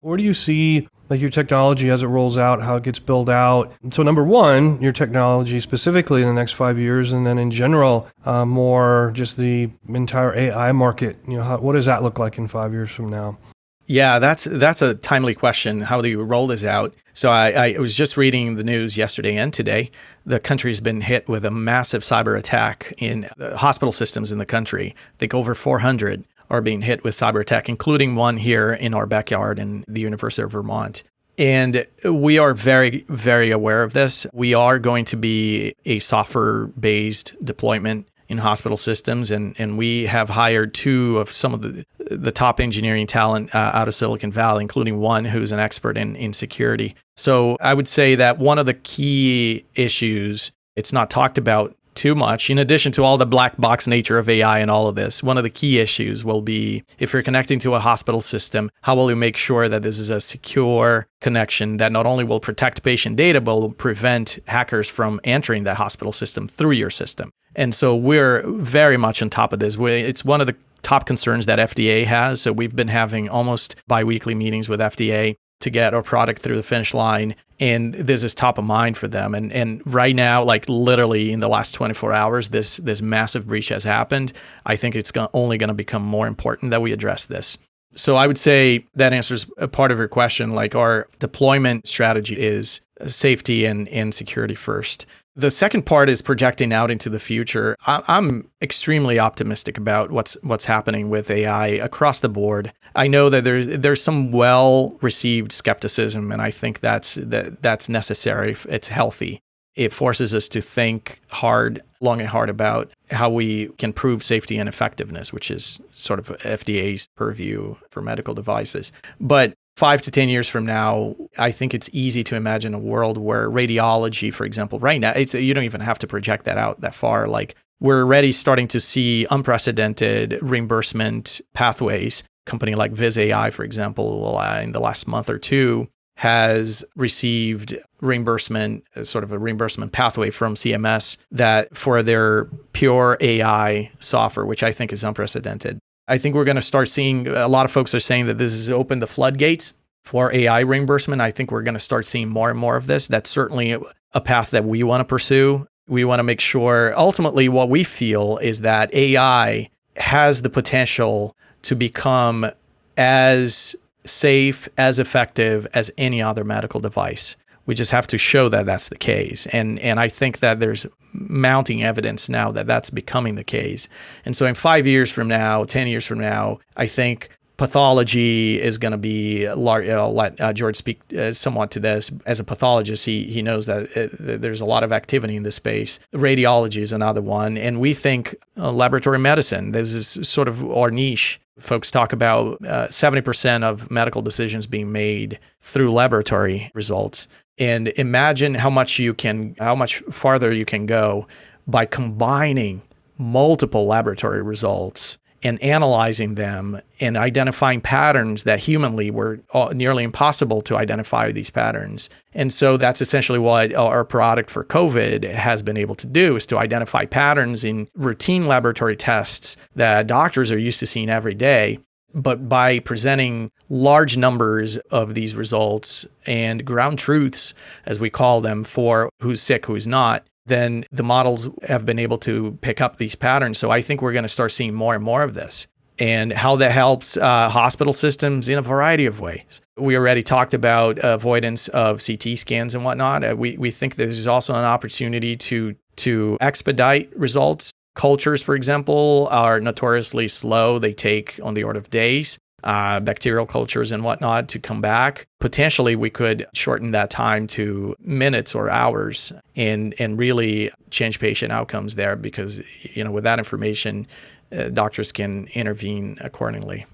Where do you see like your technology as it rolls out, how it gets built out? So number one, your technology specifically in the next 5 years, and then in general, more just the entire AI market. What does that look like in 5 years from now? Yeah, that's a timely question. How do you roll this out? So I was just reading the news yesterday and today. The country's been hit with a massive cyber attack in hospital systems in the country. I think over 400 are being hit with cyber attack, including one here in our backyard in the University of Vermont. And we are very, very aware of this. We are going to be a software-based deployment in hospital systems, and we have hired two of some of the top engineering talent out of Silicon Valley, including one who's an expert in security. So I would say that one of the key issues, it's not talked about too much, in addition to all the black box nature of AI and all of this, one of the key issues will be if you're connecting to a hospital system, how will you make sure that this is a secure connection that not only will protect patient data, but will prevent hackers from entering that hospital system through your system? And so we're very much on top of this. It's one of the top concerns that FDA has. So we've been having almost biweekly meetings with FDA to get our product through the finish line. And this is top of mind for them. And right now, like literally in the last 24 hours, this massive breach has happened. I think it's only going to become more important that we address this. So I would say that answers a part of your question. Like our deployment strategy is safety and security first. The second part is projecting out into the future. I'm extremely optimistic about what's happening with AI across the board. I know that there's some well-received skepticism, and I think that's necessary. It's healthy. It forces us to think long and hard about how we can prove safety and effectiveness, which is sort of FDA's purview for medical devices. But 5 to 10 years from now, I think it's easy to imagine a world where radiology, for example, right now, you don't even have to project that out that far. Like we're already starting to see unprecedented reimbursement pathways. A company like Viz.ai, for example, in the last month or two, has received reimbursement, sort of a reimbursement pathway from CMS that for their pure AI software, which I think is unprecedented. I think we're going to start seeing, a lot of folks are saying that this has opened the floodgates for AI reimbursement. I think we're going to start seeing more and more of this. That's certainly a path that we want to pursue. We want to make sure, ultimately what we feel is that AI has the potential to become as safe, as effective as any other medical device. We just have to show that that's the case. And I think that there's mounting evidence now that that's becoming the case. And so in 5 years from now, 10 years from now, I think pathology is going to be large. I'll let George speak somewhat to this. As a pathologist, he knows that there's a lot of activity in this space. Radiology is another one. And we think laboratory medicine, this is sort of our niche. Folks talk about 70% of medical decisions being made through laboratory results. And imagine how much farther you can go by combining multiple laboratory results and analyzing them and identifying patterns that humanly were nearly impossible to identify these patterns. And so that's essentially what our product for COVID has been able to do, is to identify patterns in routine laboratory tests that doctors are used to seeing every day. But by presenting large numbers of these results and ground truths, as we call them, for who's sick, who's not, then the models have been able to pick up these patterns. So I think we're going to start seeing more and more of this, and how that helps hospital systems in a variety of ways. We already talked about avoidance of CT scans and whatnot. We think there's also an opportunity to expedite results. Cultures, for example, are notoriously slow. They take on the order of days, bacterial cultures and whatnot, to come back. Potentially, we could shorten that time to minutes or hours and really change patient outcomes there, because with that information, doctors can intervene accordingly.